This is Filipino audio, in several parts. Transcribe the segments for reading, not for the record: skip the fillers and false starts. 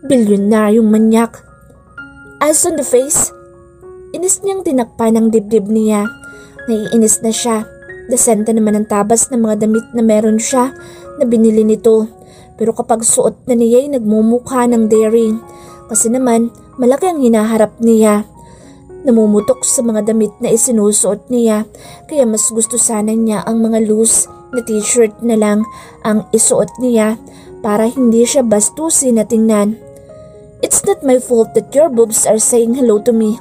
Bilyonaryong manyak. Eyes on the face. Inis niyang tinakpan ang dibdib niya. Naiinis na siya. Desente naman ang tabas ng mga damit na meron siya na binili nito. Pero kapag suot na niya ay nagmumukha ng daring. Kasi naman malaki ang hinaharap niya. Namumutok sa mga damit na isinusuot niya. Kaya mas gusto sana niya ang mga loose na t-shirt na lang ang isuot niya para hindi siya bastusin na tingnan. It's not my fault that your boobs are saying hello to me.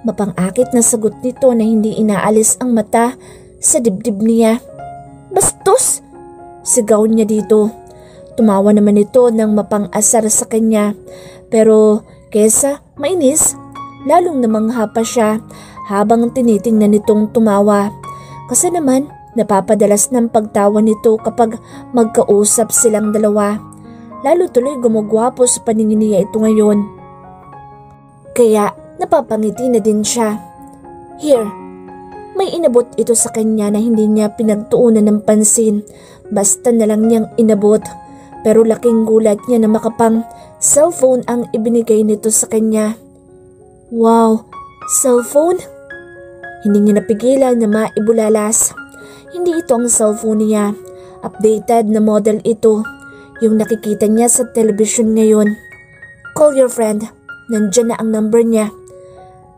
Mapang-akit na sagot nito na hindi inaalis ang mata sa dibdib niya. Bastos! Sigaw niya dito. Tumawa naman ito ng mapang-asar sa kanya. Pero kesa mainis, lalong namangha pa siya habang tinitingnan nitong tumawa. Kasi naman napapadalas ng pagtawa nito kapag magkausap silang dalawa. Lalo tuloy gumagwapo sa paningin niya ito ngayon. Kaya napapangiti na din siya. Here, may inabot ito sa kanya na hindi niya pinagtuunan ng pansin. Basta na lang niyang inabot. Pero laking gulat niya na makapang cellphone ang ibinigay nito sa kanya. Wow, cellphone? Hindi niya napigilan na maibulalas. Hindi ito ang cellphone niya. Updated na model ito. Yung nakikita niya sa television ngayon. Call your friend. Nandyan na ang number niya.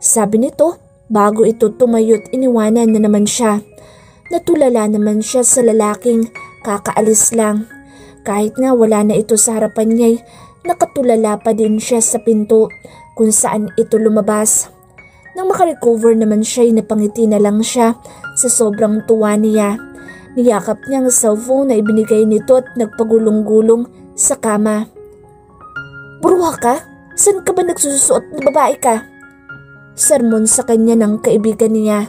Sabi nito, bago ito tumayo't iniwanan na naman siya. Natulala naman siya sa lalaking kakaalis lang. Kahit nga wala na ito sa harapan niya, nakatulala pa din siya sa pinto kung saan ito lumabas. Nang makarecover naman siya, napangiti na lang siya sa sobrang tuwa niya. Niyakap niya ang cellphone na ibinigay nito at nagpagulong-gulong sa kama. Bruha ka? Saan ka ba nagsusuot na babae ka? Sermon sa kanya ng kaibigan niya.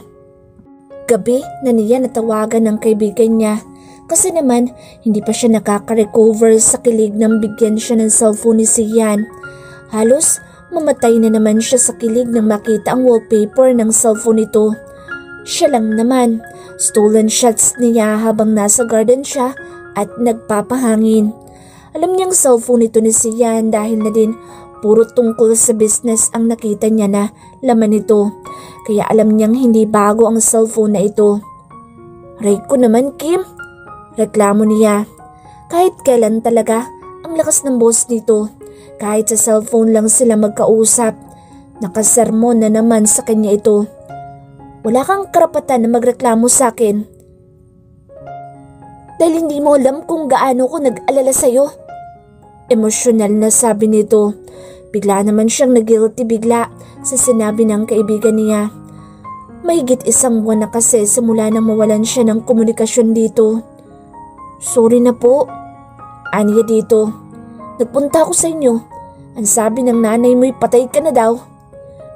Gabi na niya natawagan ng kaibigan niya. Kasi naman hindi pa siya nakaka-recover sa kilig nang bigyan siya ng cellphone ni Sian. Halos mamatay na naman siya sa kilig nang makita ang wallpaper ng cellphone nito. Siya lang naman, stolen shots niya habang nasa garden siya at nagpapahangin. Alam niyang cellphone nito ni Sian dahil na din puro tungkol sa business ang nakita niya na laman nito. Kaya alam niyang hindi bago ang cellphone na ito. Aray ko naman, Kim. Reklamo niya. Kahit kailan talaga, ang lakas ng boss nito. Kahit sa cellphone lang sila magkausap. Nakasermon na naman sa kanya ito. Wala kang karapatan na magreklamo sa akin. Dahil hindi mo alam kung gaano ko nag-alala sa'yo. Emosyonal na sabi nito. Bigla naman siyang nag-guilty bigla sa sinabi ng kaibigan niya. Mahigit isang buwan na kasi simula nang mawalan siya ng komunikasyon dito. Sorry na po. Aniya dito. Nagpunta ako sa inyo. Ang sabi ng nanay mo'y patay ka na daw.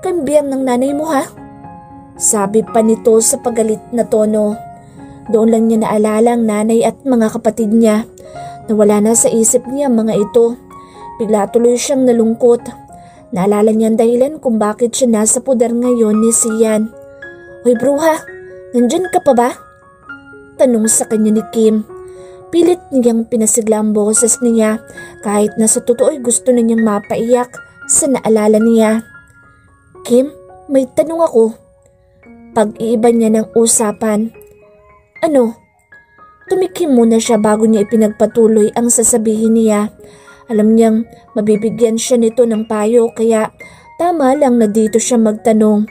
Kambiyan ng nanay mo ha? Sabi pa nito sa pagalit na tono. Doon lang niya naalala ang nanay at mga kapatid niya. Nawala na sa isip niya mga ito. Bigla tuloy siyang nalungkot. Naalala niya ang dahilan kung bakit siya nasa puder ngayon ni Sian. Hoy bruha, nandyan ka pa ba? Tanong sa kanya ni Kim. Pilit niyang pinasigla ang boses niya kahit na sa totoo'y gusto na niyang mapaiyak sa naalala niya. Kim, may tanong ako. Pag-iiba niya ng usapan. Ano? Tumikim muna siya bago niya ipinagpatuloy ang sasabihin niya. Alam niyang mabibigyan siya nito ng payo kaya tama lang na dito siya magtanong.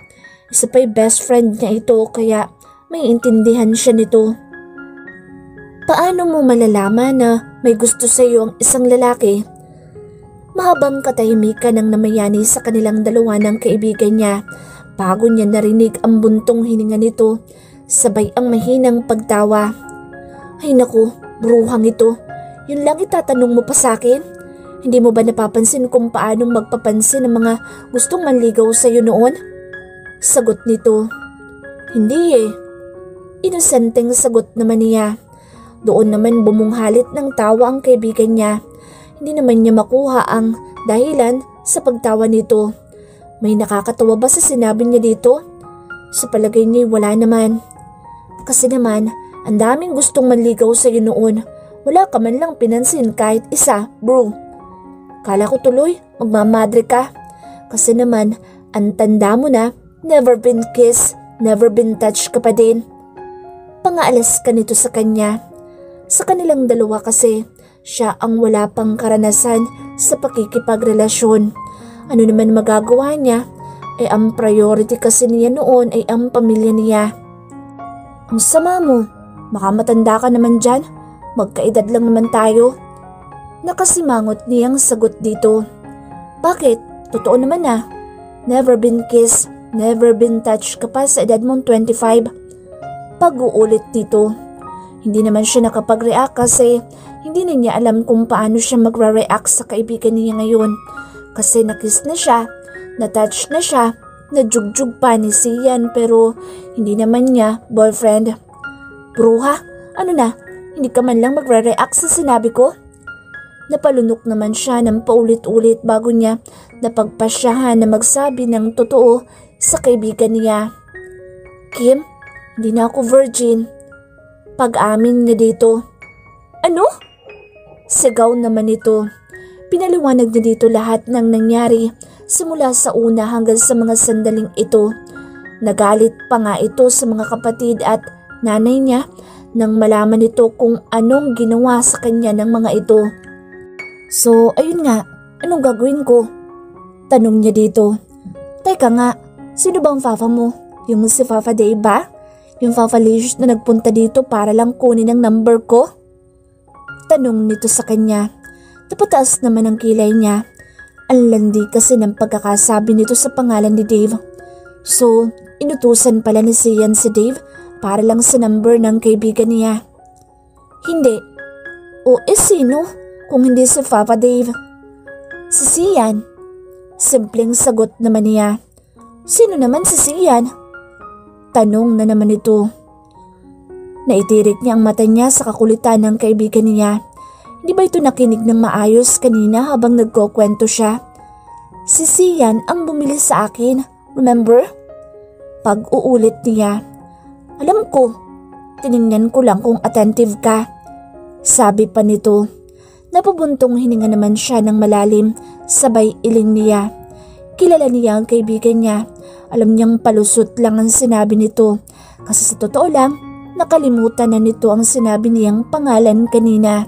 Isa pa'y best friend niya ito kaya may intindihan siya nito. Paano mo malalaman na may gusto sa iyo ang isang lalaki? Mahabang katahimikan ang namayani sa kanilang dalawa ng kaibigan niya. Bago niya narinig ang buntong hininga nito, sabay ang mahinang pagtawa. Ay naku, bruhang ito. Yun lang itatanong mo pa sa akin? Hindi mo ba napapansin kung paanong magpapansin ang mga gustong manligaw sa iyo noon? Sagot nito. Hindi eh. Inosenteng sagot naman niya. Doon naman bumunghalit ng tawa ang kaibigan niya. Hindi naman niya makuha ang dahilan sa pagtawa nito. May nakakatawa ba sa sinabi niya dito? Sa palagay niya wala naman. Kasi naman, ang daming gustong manligaw sa iyo noon. Wala ka man lang pinansin kahit isa, bro. Kala ko tuloy magmamadre ka. Kasi naman, ang tanda mo na, never been kissed, never been touched ka pa din. Pangaalas ka nito sa kanya. Sa kanilang dalawa kasi, siya ang wala pang karanasan sa pakikipagrelasyon. Ano naman magagawa niya? Ang priority kasi niya noon ay ang pamilya niya. Ang sama mo, makamatanda ka naman dyan. Magkaedad lang naman tayo. Nakasimangot niyang sagot dito. Bakit? Totoo naman ah. Never been kissed, never been touched ka pa sa edad mong 25. Pag-uulit dito. Hindi naman siya nakapag-react kasi hindi na niya alam kung paano siya magre-react sa kaibigan niya ngayon. Kasi nakiss na siya, na-touch na siya, najugjug pa ni Sian pero hindi naman niya boyfriend. Bruha, ano na? Hindi ka man lang magre-react sa sinabi ko? Napalunok naman siya ng paulit-ulit bago niya napagpasyahan na magsabi ng totoo sa kaibigan niya. Kim, hindi na ako virgin. Pag-amin niya dito. Ano? Sigaw naman ito. Pinaliwanag niya dito lahat ng nangyari simula sa una hanggang sa mga sandaling ito. Nagalit pa nga ito sa mga kapatid at nanay niya nang malaman ito kung anong ginawa sa kanya ng mga ito. So, ayun nga, anong gagawin ko? Tanong niya dito. Teka nga, sino bang Fafa mo? Yung si Fafa Day ba? Yung Fafa Licious na nagpunta dito para lang kunin ang number ko? Tanong nito sa kanya. Napataas naman ang kilay niya. Ang landi kasi ng pagkakasabi nito sa pangalan ni Dave. So, inutusan pala ni Sian si Dave para lang sa number ng kaibigan niya. Hindi. O sino kung hindi si Papa Dave? Si Sian. Simpleng sagot naman niya. Sino naman si Sian? Tanong na naman ito. Naitirik niya ang mata niya sa kakulitan ng kaibigan niya. Di ba ito nakinig ng maayos kanina habang nagkukwento siya? Si Sian ang bumili sa akin, remember? Pag-uulit niya. Alam ko, tiningnan ko lang kung attentive ka. Sabi pa nito. Napabuntong hininga naman siya ng malalim, sabay iling niya. Kilala niya ang kaibigan niya. Alam niyang palusot lang ang sinabi nito. Kasi sa totoo lang, nakalimutan na nito ang sinabi niyang pangalan kanina.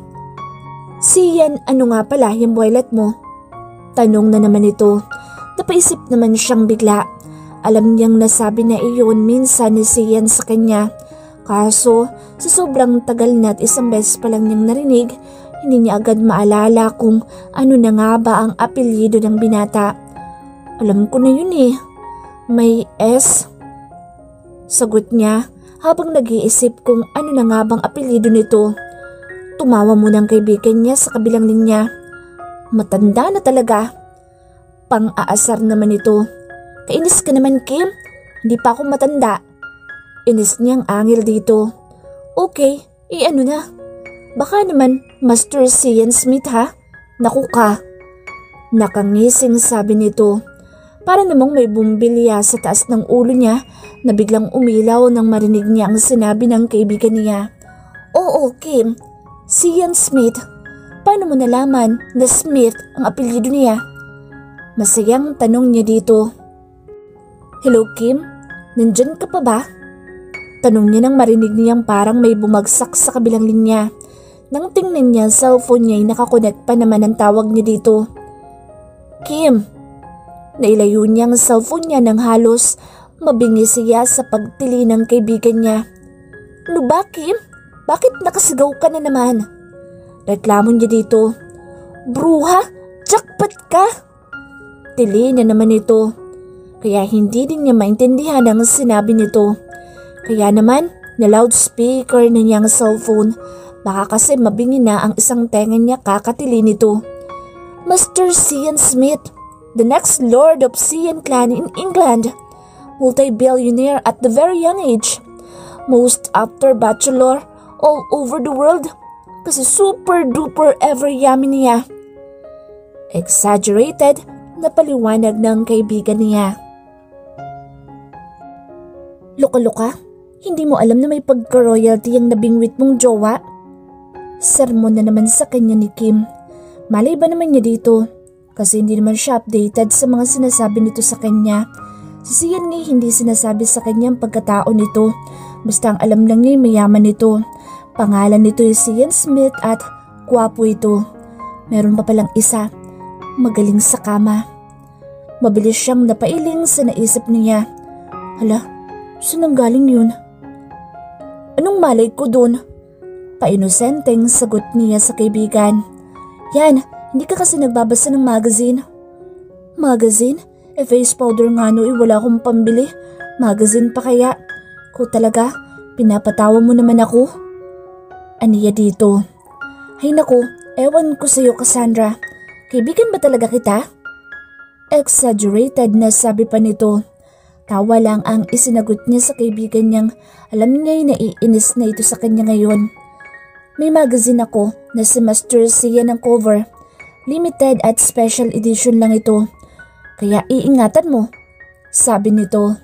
Sian, ano nga pala yung boylet mo? Tanong na naman ito. Napaisip naman siyang bigla. Alam niyang nasabi na iyon minsan ni Sian sa kanya. Kaso, sa sobrang tagal na at isang beses pa lang niyang narinig, hindi niya agad maalala kung ano na nga ba ang apelyido ng binata. Alam ko na yun eh. May S. Sagot niya habang nag-iisip kung ano na nga bang apelyido nito. Tumawa muna ang kaibigan niya sa kabilang linya. Matanda na talaga. Pang-aasar naman ito. Kainis ka naman, Kim. Hindi pa ako matanda. Inis niyang angil dito. Okay, ano na? Baka naman Master Sian Smith ha? Naku ka. Nakangising sabi nito. Para namang may bumbilya sa taas ng ulo niya na biglang umilaw nang marinig niya ang sinabi ng kaibigan niya. Oo, Kim. Sian Smith. Paano mo nalaman na Smith ang apelyido niya? Masayang tanong niya dito. Hello Kim, nandyan ka pa ba? Tanong niya nang marinig niyang parang may bumagsak sa kabilang linya. Nang tingnan niya, cellphone niya ay nakakonect pa naman ang tawag niya dito. Kim. Nailayo niya ang cellphone niya nang halos mabingi siya sa pagtili ng kaibigan niya. Ano ba Kim? Bakit nakasigaw ka na naman? Reklamo niya dito. Bruha, jackpot ka! Tili na naman ito. Kaya hindi din niya maintindihan ang sinabi nito. Kaya naman, na loudspeaker na niya ang cellphone. Baka kasi mabingi na ang isang tenga niya kakatili nito. Master Sian Smith, the next Lord of Sian Clan in England. Multi-billionaire at the very young age. Most after bachelor all over the world kasi super duper ever yummy niya. Exaggerated na paliwanag ng kaibigan niya. Luka-luka, hindi mo alam na may pagka-royalty ang nabingwit mong jowa? Sermon na naman sa kanya ni Kim. Malay ba naman niya dito? kasi hindi naman siya updated sa mga sinasabi nito sa kanya. Si Sian nga hindi sinasabi sa kanya ang pagkatao nito, basta ang alam lang niya mayaman nito. Pangalan nito ay Sian Smith at gwapo ito. Meron pa palang isa, magaling sa kama. Mabilis siyang napailing sa naisip niya. Hala, saan ang galing yun? Anong malay ko dun? Painosenteng sagot niya sa kaibigan. Yan, hindi ka kasi nagbabasa ng magazine. Magazine? Face powder nga no, wala akong pambili. Magazine pa kaya? Ko talaga, pinapatawa mo naman ako. Aniya dito. Hay naku, ewan ko sa'yo Cassandra. Kaibigan ba talaga kita? Exaggerated na sabi pa nito. Tawa lang ang isinagot niya sa kaibigan niyang alam niya'y naiinis na ito sa kanya ngayon. May magazine ako na si Master Sian ng cover. Limited at special edition lang ito. Kaya iingatan mo, sabi nito.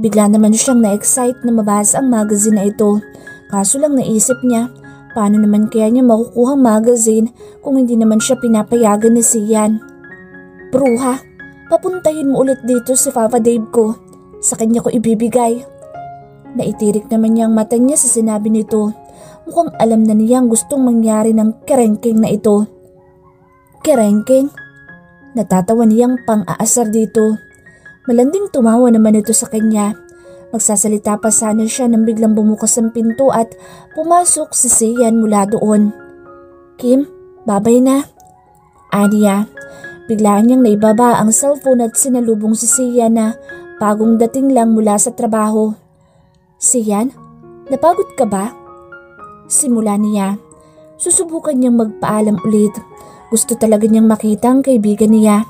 Bigla naman siyang na-excite na mabasa ang magazine na ito. Kaso lang naisip niya, paano naman kaya niya makukuha ang magazine kung hindi naman siya pinapayagan ni Sian. Bruha, papuntahin mo ulit dito si Papa Dave ko. Sa kanya ko ibibigay. Naitirik naman niya ang mata niya sa sinabi nito. Mukhang alam na niyang gustong mangyari ng kerengking na ito. Kerengking? Natatawa niyang pang-aasar dito. Malanding tumawa naman ito sa kanya. Magsasalita pa sana siya nang biglang bumukas ang pinto at pumasok si Sian mula doon. Kim, babay na. Aniya, biglaan niyang naibaba ang cellphone at sinalubong si Sian na bagong dating lang mula sa trabaho. Sian, napagod ka ba? Simula niya. Susubukan niyang magpaalam ulit. Gusto talaga niyang makita ang kaibigan niya.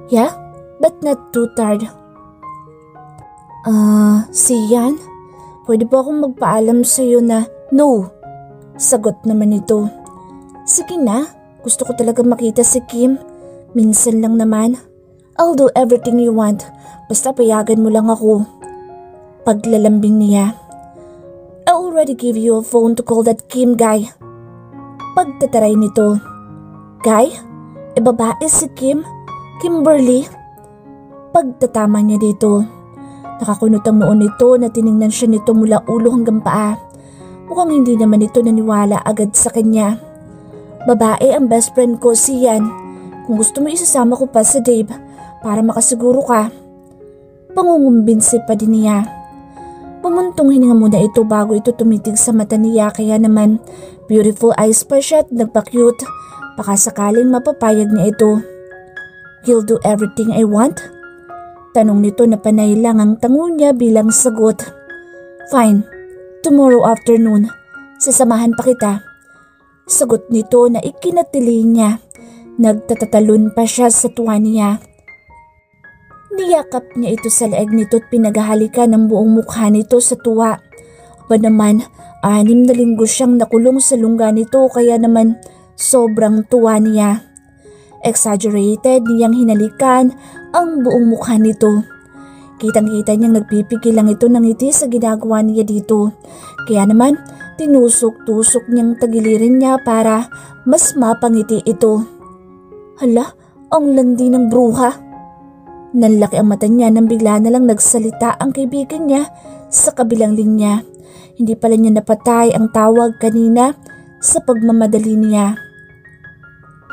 Yeah, but not too tired. Sian? Pwede ba akong magpaalam sa'yo na no? Sagot naman ito. Sige na, gusto ko talaga makita si Kim. Minsan lang naman. I'll do everything you want. Basta payagan mo lang ako. Paglalambing niya. I already gave you a phone to call that Kim guy. Pagtataray nito. Guy? Babae si Kim? Kimberly? Pagtatama niya dito. Nakakunot ang noon nito na tiningnan siya nito mula ulo hanggang paa. Mukhang hindi naman ito naniwala agad sa kanya. Babae ang best friend ko, Sian. Kung gusto mo isasama ko pa sa Dave para makasiguro ka. Pangungumbinsi pa din niya. Pumuntong hininga muna ito bago ito tumitig sa mata niya kaya naman beautiful eyes pa siya at nagpa-cute. Baka sakaling mapapayag niya ito. You'll do everything I want? Tanong nito na panay lang ang tango niya bilang sagot. Fine, tomorrow afternoon, sasamahan pa kita. Sagot nito na ikinatili niya. Nagtatatalon pa siya sa tuwa niya. Niyakap niya ito sa leeg nito at pinaghahalikan ng buong mukha nito sa tuwa. Ba naman, 6 na linggo siyang nakulong sa lungga nito kaya naman sobrang tuwa niya. Exaggerated niyang hinalikan ang buong mukha nito. Kitang-kita niyang nagpipigil lang ito ng ngiti sa ginagawa niya dito. Kaya naman, tinusok-tusok niyang tagilirin niya para mas mapangiti ito. Hala, ang landi ng bruha. Nanlaki ang mata niya nang bigla na lang nagsalita ang kaibigan niya sa kabilang linya. Hindi pala niya napatay ang tawag kanina sa pagmamadali niya.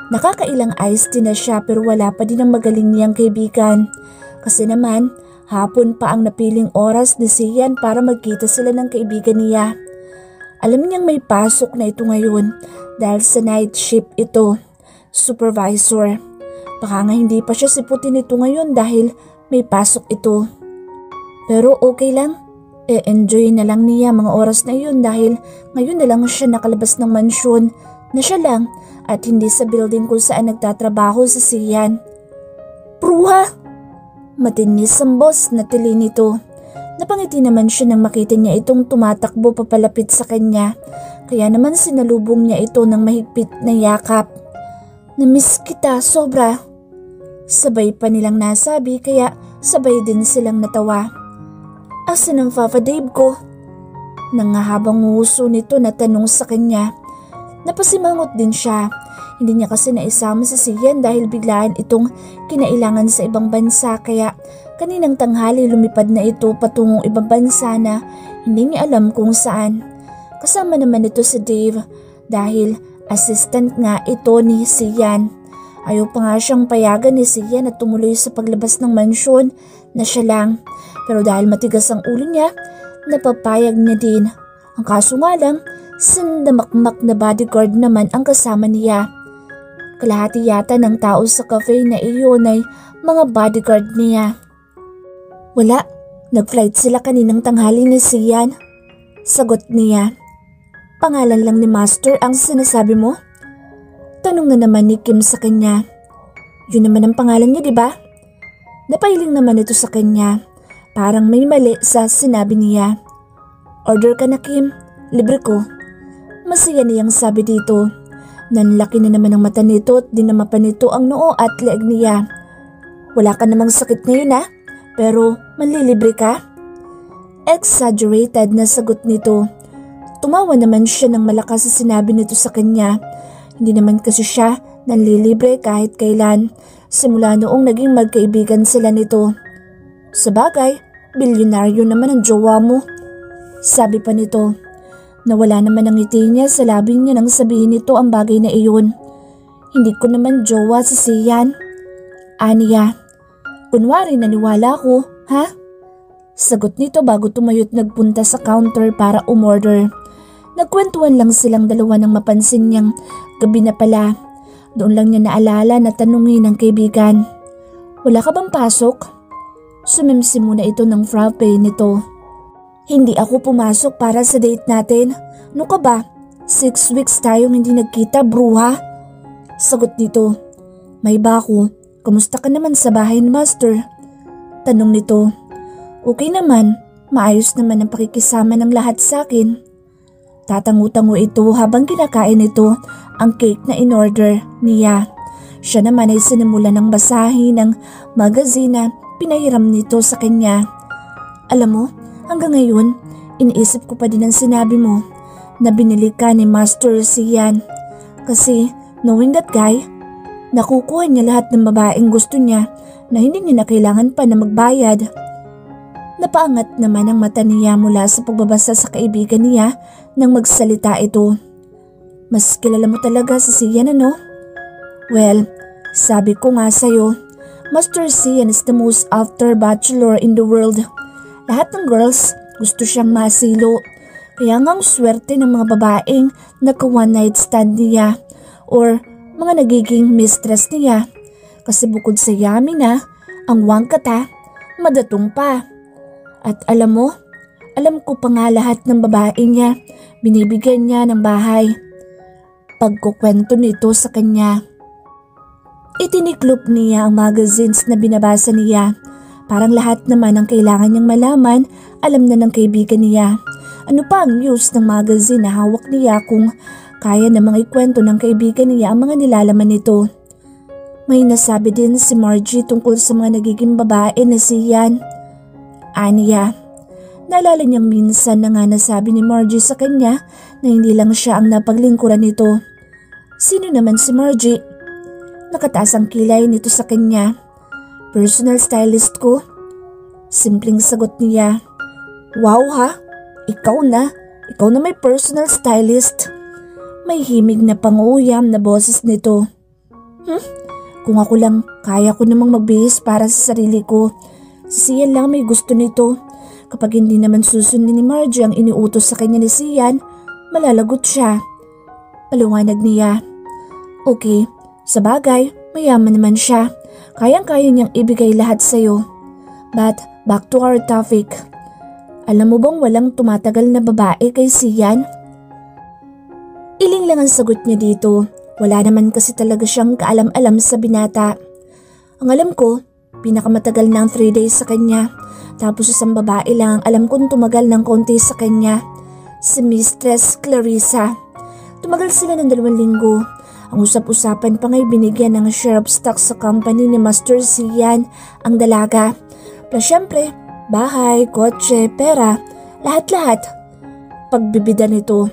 Nakakailang iced tea na siya pero wala pa din ang magaling niyang kaibigan. Kasi naman, hapon pa ang napiling oras ni Sian para magkita sila ng kaibigan niya. Alam niyang may pasok na ito ngayon dahil sa night shift ito, supervisor. Baka nga hindi pa siya siputin ito ngayon dahil may pasok ito. Pero okay lang, enjoy na lang niya mga oras na yun dahil ngayon na lang siya nakalabas ng mansyon na siya lang at hindi sa building kung saan nagtatrabaho si Sian. Bruha! Matinis ang boss na tili nito. Napangiti naman siya nang makita niya itong tumatakbo papalapit sa kanya. Kaya naman sinalubong niya ito ng mahigpit na yakap. Namiss kita sobra. Sabay pa nilang nasabi kaya sabay din silang natawa. Asan ang Papa Dave ko? Nangahabang nguso nito na tanong sa kanya. Napasimangot din siya. Hindi niya kasi naisama sa Sian dahil biglaan itong kinailangan sa ibang bansa kaya kaninang tanghali lumipad na ito patungong ibang bansa na hindi niya alam kung saan. Kasama naman ito si Dave dahil assistant nga ito ni Sian. Ayaw pa nga siyang payagan ni Sian na tumuloy sa paglabas ng mansyon na siya lang. Pero dahil matigas ang ulo niya, napapayag niya din. Ang kaso nga lang, sindamakmak na bodyguard naman ang kasama niya. Kalahati yata ng tao sa cafe na iyon ay mga bodyguard niya. Wala, nag-flight sila kaninang tanghali ni Sian. Sagot niya. Pangalan lang ni Master ang sinasabi mo? Tanong na naman ni Kim sa kanya. Yun naman ang pangalan niya, diba? Napailing naman ito sa kanya. Parang may mali sa sinabi niya. Order ka na, Kim. Libre ko. Masaya niyang sabi dito. Nanlaki na naman ang mata nito at dinama pa nito ang noo at leeg niya. Wala ka namang sakit ngayon ha? Pero manlilibre ka? Exaggerated na sagot nito. Tumawa naman siya ng malakas sa sinabi nito sa kanya. Hindi naman kasi siya nanlilibre kahit kailan. Simula noong naging magkaibigan sila nito. Sabagay, bilyonaryo naman ang jowa mo. Sabi pa nito. Nawala naman ang ngiti niya sa labi niya nang sabihin nito ang bagay na iyon. Hindi ko naman jowa si Sian. Aniya, kunwari naniwala ko, ha? Sagot nito bago tumayot nagpunta sa counter para umorder. Nagkwentuhan lang silang dalawa nang mapansin niyang gabi na pala. Doon lang niya naalala na tanungin ng kaibigan. Wala ka bang pasok? Sumimsi muna ito ng frappe nito. Hindi ako pumasok para sa date natin. Ano ka ba? 6 weeks tayong hindi nagkita, bruha. Sagot nito. May bako. Kamusta ka naman sa bahay ni Master? Tanong nito. Okay naman. Maayos naman ang pakikisama ng lahat sa akin. Tatango-tango ito habang kinakain ito ang cake na in-order niya. Siya naman ay sinimula ng basahin ng magazine na pinahiram nito sa kanya. Alam mo, hanggang ngayon, iniisip ko pa din ang sinabi mo na binili ka ni Master Sian. Kasi knowing that guy, nakukuha niya lahat ng babaeng gusto niya na hindi niya na kailangan pa na magbayad. Napaangat naman ang mata niya mula sa pagbabasa sa kaibigan niya nang magsalita ito. Mas kilala mo talaga si Sian, ano? Well, sabi ko nga sa'yo, Master Sian is the most after bachelor in the world. Lahat ng girls gusto siyang masilo. Kaya nga ang swerte ng mga babaeng naka-one night stand niya or mga nagiging mistress niya. Kasi bukod sa yummy na, ang wangkata, madatong pa. At alam mo, alam ko pa nga lahat ng babae niya, binibigyan niya ng bahay. Pagkukwento nito sa kanya. Itiniklop niya ang magazines na binabasa niya. Parang lahat naman ang kailangan niyang malaman, alam na ng kaibigan niya. Ano pa ang news ng magazine na hawak niya kung kaya namang ikwento ng kaibigan niya ang mga nilalaman nito. May nasabi din si Margie tungkol sa mga nagiging babae na Sian. Aniya, naalala niyang minsan na nga nasabi ni Margie sa kanya na hindi lang siya ang napaglingkuran nito. Sino naman si Margie? Nakataas ang kilay nito sa kanya. Personal stylist ko? Simpleng sagot niya. Wow ha? Ikaw na? Ikaw na may personal stylist? May himig na panguyam na boses nito. Kung ako lang, kaya ko namang magbihis para sa sarili ko. Si Sian lang may gusto nito. Kapag hindi naman susundin ni Margie ang iniutos sa kanya ni Sian, malalagot siya. Paliwanag niya. Okay, sa bagay, mayaman naman siya. Kayang-kaya niyang ibigay lahat sa'yo. But back to our topic. Alam mo bang walang tumatagal na babae kay Sian? Iling lang ang sagot niya dito. Wala naman kasi talaga siyang kaalam-alam sa binata. Ang alam ko, pinakamatagal na ang 3 days sa kanya. Tapos isang babae lang ang alam kong tumagal ng konti sa kanya. Si Mistress Clarissa. Tumagal sila ng 2 linggo. Ang usap-usapan pa nga'y binigyan ng share of stock sa company ni Master Sian ang dalaga. Plus syempre, bahay, kotse, pera, lahat-lahat. Pagbibida nito.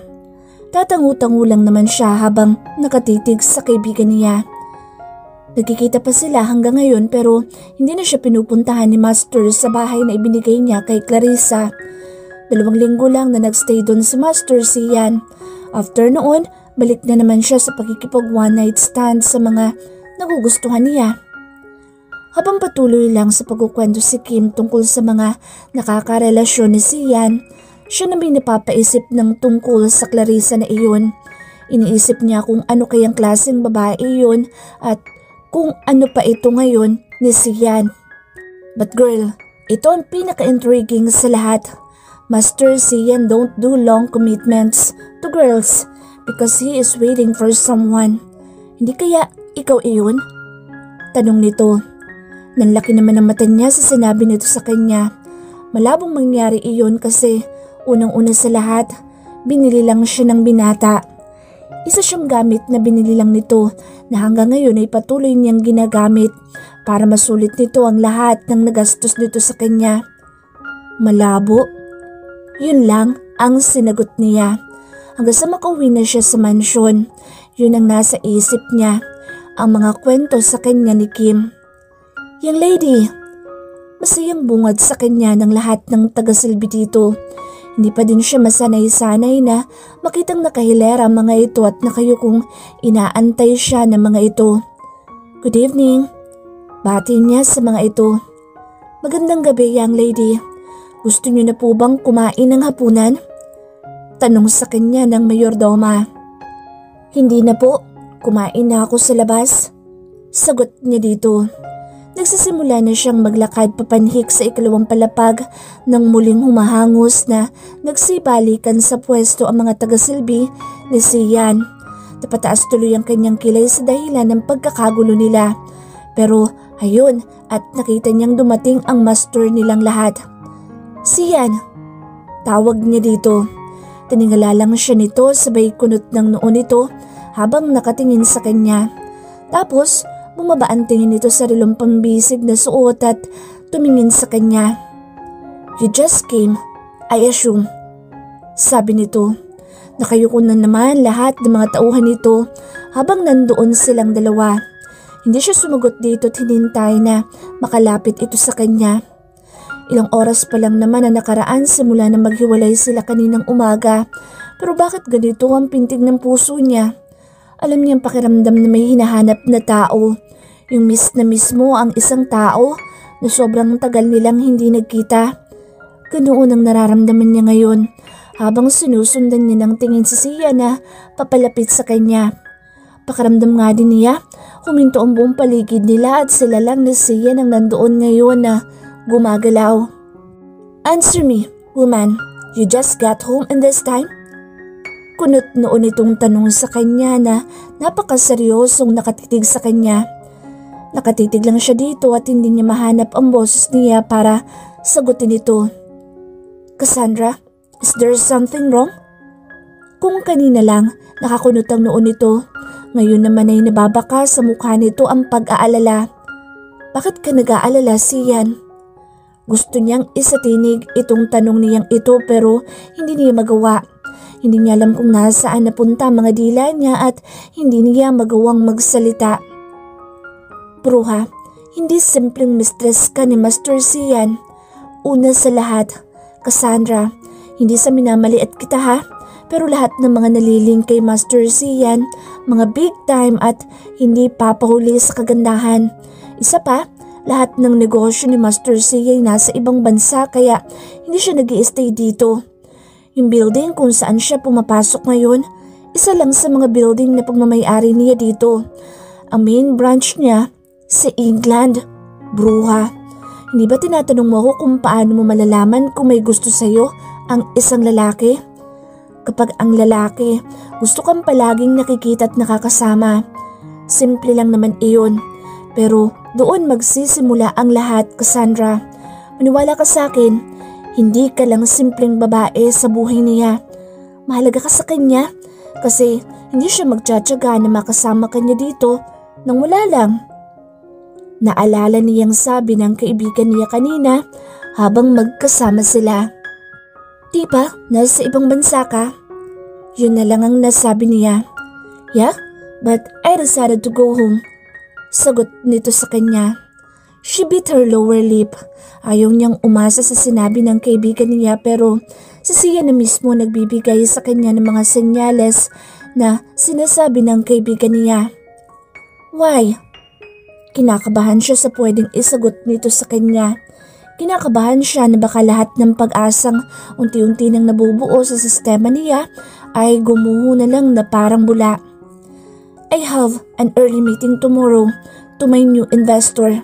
Tatangu-tangu lang naman siya habang nakatitig sa kaibigan niya. Nagkikita pa sila hanggang ngayon pero hindi na siya pinupuntahan ni Master sa bahay na ibinigay niya kay Clarissa. 2 linggo lang na nagstay doon si Master Sian. After noon, balik na naman siya sa pagkikipag one night stand sa mga nagugustuhan niya. Habang patuloy lang sa pagkukwento si Kim tungkol sa mga nakakarelasyon ni Sian, siya na may napapaisip ng tungkol sa Clarissa na iyon. Iniisip niya kung ano kayang klaseng babae iyon at kung ano pa ito ngayon ni Sian. But girl, ito ang pinaka-intriguing sa lahat. Master Sian don't do long commitments to girls because he is waiting for someone. Hindi kaya ikaw iyon? Tanong nito. Nanlaki naman ang mata niya sa sinabi nito sa kanya. Malabong mangyari iyon kasi unang-una sa lahat, binili lang siya ng binata. Isa siyang gamit na binili lang nito na hanggang ngayon ay patuloy niyang ginagamit para masulit nito ang lahat ng nagastos nito sa kanya. Malabo. Yun lang ang sinagot niya. Hanggang sa makauwi na siya sa mansyon, yun ang nasa isip niya, ang mga kwento sa kanya ni Kim. Young lady, masayang bungad sa kanya ng lahat ng tagasilbi dito. Hindi pa din siya masanay-sanay na makitang nakahilera mga ito at nakayukong inaantay siya ng mga ito. Good evening. Bati niya sa mga ito. Magandang gabi, young lady. Gusto niyo na po bang kumain ng hapunan? Tanong sa kanya ng mayordoma. Hindi na po. Kumain na ako sa labas. Sagot niya dito. Nagsisimula na siyang maglakad papanhik sa 2nd palapag nang muling humahangos na nagsibalikan sa pwesto ang mga tagasilbi ni Sian. Napataas tuloy ang kanyang kilay sa dahilan ng pagkakagulo nila. Pero ayun at nakita niyang dumating ang master nilang lahat. Sian, tawag niya dito. Tiningala lang siya nito sabay kunot ng noo nito habang nakatingin sa kanya. Tapos bumaba ang tingin nito sa rilong pambisig na suot at tumingin sa kanya. You just came, I assume. Sabi nito. Nakayuko na naman lahat ng mga tauhan nito habang nandoon silang dalawa. Hindi siya sumagot dito at hinintay na makalapit ito sa kanya. Ilang oras pa lang naman na nakaraan simula na maghiwalay sila kaninang umaga. Pero bakit ganito ang pintig ng puso niya? Alam niyang pakiramdam na may hinahanap na tao. Yung miss na mismo ang isang tao na sobrang tagal nilang hindi nagkita. Ganoon ang nararamdaman niya ngayon habang sinusundan niya ng tingin si Sia na papalapit sa kanya. Pakiramdam nga din niya, huminto ang buong paligid nila at sila lang na Sia nang nandoon ngayon na gumagalaw. Answer me, woman. You just got home in this time? Kunot noon itong tanong sa kanya na napakaseryosong nakatitig sa kanya. Nakatitig lang siya dito at hindi niya mahanap ang boses niya para sagutin ito. Cassandra, is there something wrong? Kung kanina lang nakakunot ang noon nito, ngayon naman ay nababaka sa mukha nito ang pag-aalala. Bakit ka nag-aalala, Sian? Gusto niyang isatinig itong tanong niyang ito pero hindi niya magawa. Hindi niya alam kung nasaan napunta ang mga dila niya at hindi niya magawang magsalita. Bruha, hindi simpleng mistress ka ni Master Sian. Una sa lahat, Cassandra, hindi sa minamaliit kita ha, pero lahat ng mga naliling kay Master Sian, mga big time at hindi papahuli sa kagandahan. Isa pa, lahat ng negosyo ni Master Sian nasa ibang bansa kaya hindi siya nag-i-stay dito. Yung building kung saan siya pumapasok ngayon, isa lang sa mga building na pagmamayari niya dito. Ang main branch niya sa England. Bruha, hindi ba tinatanong mo ako kung paano mo malalaman kung may gusto sa'yo ang isang lalaki? Kapag ang lalaki, gusto kang palaging nakikita at nakakasama. Simple lang naman iyon. Pero doon magsisimula ang lahat, Cassandra. Maniwala ka sa akin, hindi ka lang simpleng babae sa buhay niya. Mahalaga ka sa kanya kasi hindi siya magtsatsaga na makasama kanya dito nang wala lang. Naalala niyang sabi ng kaibigan niya kanina habang magkasama sila. Di ba, nasa ibang bansa ka? Yun na lang ang nasabi niya. Yeah, but I decided to go home. Sagot nito sa kanya. She bit her lower lip. Ayaw niyang umasa sa sinabi ng kaibigan niya pero si Sia na mismo nagbibigay sa kanya ng mga senyales na sinasabi ng kaibigan niya. Why? Kinakabahan siya sa pwedeng isagot nito sa kanya. Kinakabahan siya na baka lahat ng pag-asang unti-unti nang nabubuo sa sistema niya ay gumuho na lang na parang bula. I have an early meeting tomorrow to my new investor.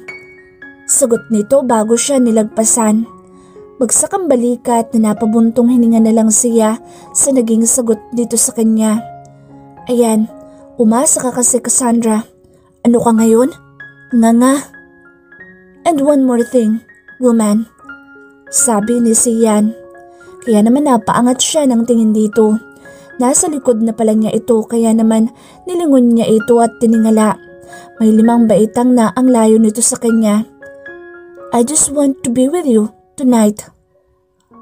Sagot nito bago siya nilagpasan. Bagsak ang balikat na napabuntong hininga na lang siya sa naging sagot dito sa kanya. Ayan, umasa ka kasi Cassandra. Ano ka ngayon? Nga. And one more thing, woman. Sabi ni Sian. Kaya naman napaangat siya ng tingin dito. Nasa likod na pala niya ito kaya naman nilingon niya ito at tiningala. May 5 baitang na ang layo nito sa kanya. I just want to be with you tonight.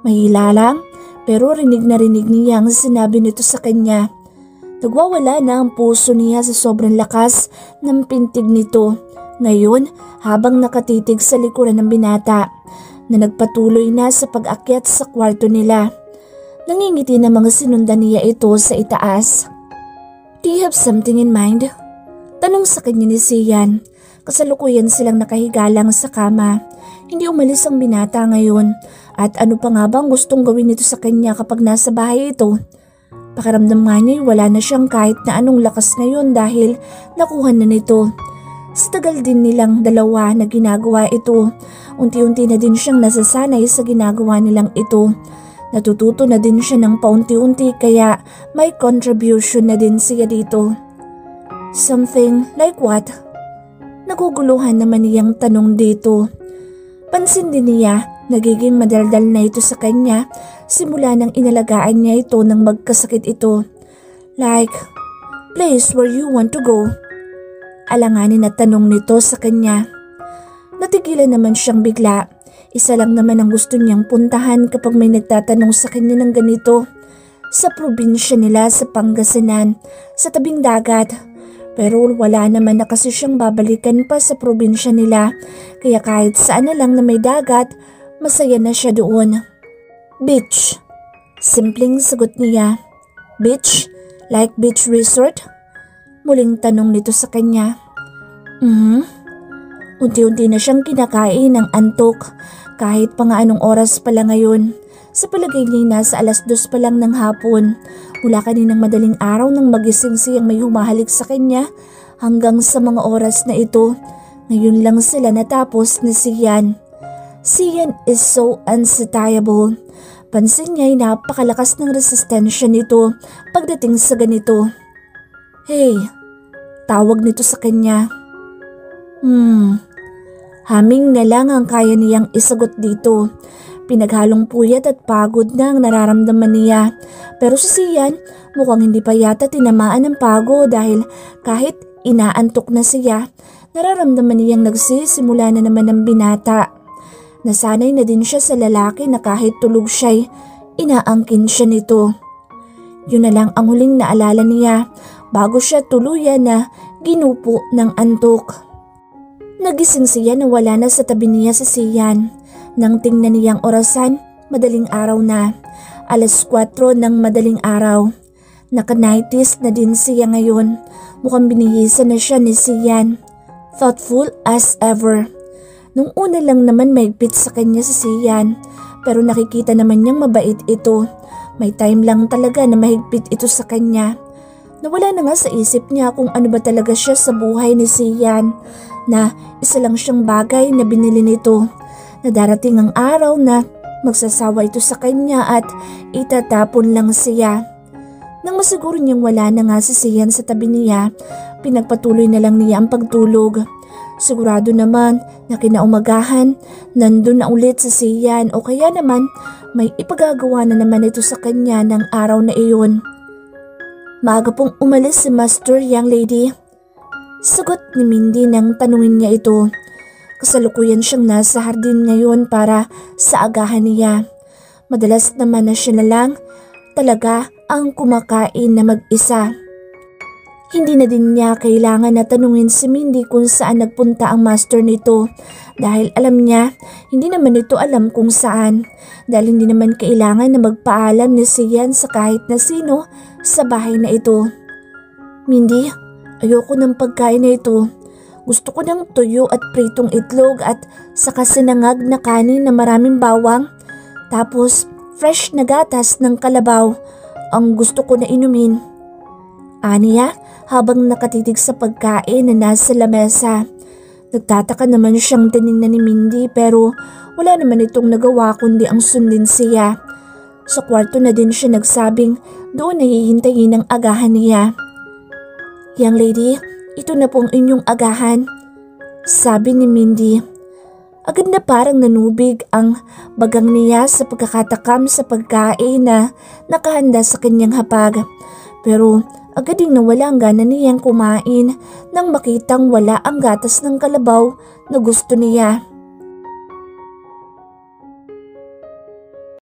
Mahila lang pero rinig na rinig niya ang sinabi nito sa kanya. Nagwawala na ang puso niya sa sobrang lakas ng pintig nito. Ngayon habang nakatitig sa likuran ng binata na nagpatuloy na sa pag-akyat sa kwarto nila. Nangingiti na mga sinundan niya ito sa itaas. Do you have something in mind? Tanong sa kanya ni Sian. Kasalukuyan silang nakahiga lang sa kama. Hindi umalis ang binata ngayon at ano pa nga bang gustong gawin nito sa kanya kapag nasa bahay ito? Pakiramdam nga niya wala na siyang kahit na anong lakas ngayon dahil nakuha na nito. Sa tagal din nilang dalawa na ginagawa ito, unti-unti na din siyang nasasanay sa ginagawa nilang ito. Natututo na din siya ng paunti-unti kaya may contribution na din siya dito. Something like what? Naguguluhan naman niyang tanong dito. Pansin din niya, nagiging madaldal na ito sa kanya simula nang inalagaan niya ito nang magkasakit ito. Like, place where you want to go. Alanganin na tanong nito sa kanya. Natigilan naman siyang bigla. Isa lang naman ang gusto niyang puntahan kapag may nagtatanong sa kanya ng ganito. Sa probinsya nila sa Pangasinan, sa tabing dagat. Pero wala naman na kasi siyang babalikan pa sa probinsya nila. Kaya kahit saan na lang na may dagat, masaya na siya doon. Beach. Simpleng sagot niya. Beach? Like beach resort? Muling tanong nito sa kanya. Unti-unti na siyang kinakain ng antok kahit pa nga anong oras pala ngayon. Sa palagay niya nasa 2:00 pa lang ng hapon. Mula kaninang madaling araw nang magising siyang may humahalik sa kanya hanggang sa mga oras na ito. Ngayon lang sila natapos ni Sian. Sian is so unsatiable. Pansin niya ay napakalakas ng resistensya nito pagdating sa ganito. Hey, tawag nito sa kanya. Haming na lang ang kaya niyang isagot dito. Pinaghalong puyat at pagod na ang nararamdaman niya. Pero si Sian mukhang hindi pa yata tinamaan ng pagod dahil kahit inaantok na siya, nararamdaman niyang nagsisimula na naman ng binata. Nasanay na din siya sa lalaki na kahit tulog siya'y inaangkin siya nito. Yun na lang ang huling naalala niya bago siya tuluyan na ginupo ng antok. Nagising siya na wala na sa tabi niya si Sian. Nang tingnan niyang orasan, madaling araw na. 4:00 ng madaling araw. Naka-nighties na din siya ngayon. Mukhang binihisa na siya ni Sian. Thoughtful as ever. Nung una lang naman maigpit sa kanya si Sian. Pero nakikita naman niyang mabait ito. May time lang talaga na mahigpit ito sa kanya. Nawala na nga sa isip niya kung ano ba talaga siya sa buhay ni Sian. Na isa lang siyang bagay na binili nito. Na darating ang araw na magsasawa ito sa kanya at itatapon lang siya. Nang masiguro niyang wala na nga si Sian sa tabi niya, pinagpatuloy na lang niya ang pagtulog. Sigurado naman na kinaumagahan, nandun na ulit si Sian o kaya naman may ipagagawa na naman ito sa kanya ng araw na iyon. Maaga pong umalis si Master, young lady. Sagot ni Mindy nang tanungin niya ito. Kasalukuyan siyang nasa hardin ngayon para sa agahan niya. Madalas naman na siya na lang talaga ang kumakain na mag-isa. Hindi na din niya kailangan na tanungin si Mindy kung saan nagpunta ang master nito dahil alam niya hindi naman ito alam kung saan dahil hindi naman kailangan na magpaalam ni Sian sa kahit na sino sa bahay na ito. Mindy, ayoko ng pagkain na ito. Gusto ko ng tuyo at pritong itlog at saka sinangag na kanin na maraming bawang. Tapos fresh na gatas ng kalabaw ang gusto ko na inumin. Aniya habang nakatitig sa pagkain na nasa lamesa. Nagtataka naman siyang tiningnan ni Mindy pero wala naman itong nagawa kundi ang sundin siya. Sa kwarto na din siya nagsabing doon nahihintayin ang agahan niya. Young lady, ito na pong inyong agahan, sabi ni Mindy. Agad na parang nanubig ang bagang niya sa pagkakatakam sa pagkain na nakahanda sa kanyang hapag. Pero agad ding nawala ang gana niyang kumain nang makitang wala ang gatas ng kalabaw na gusto niya.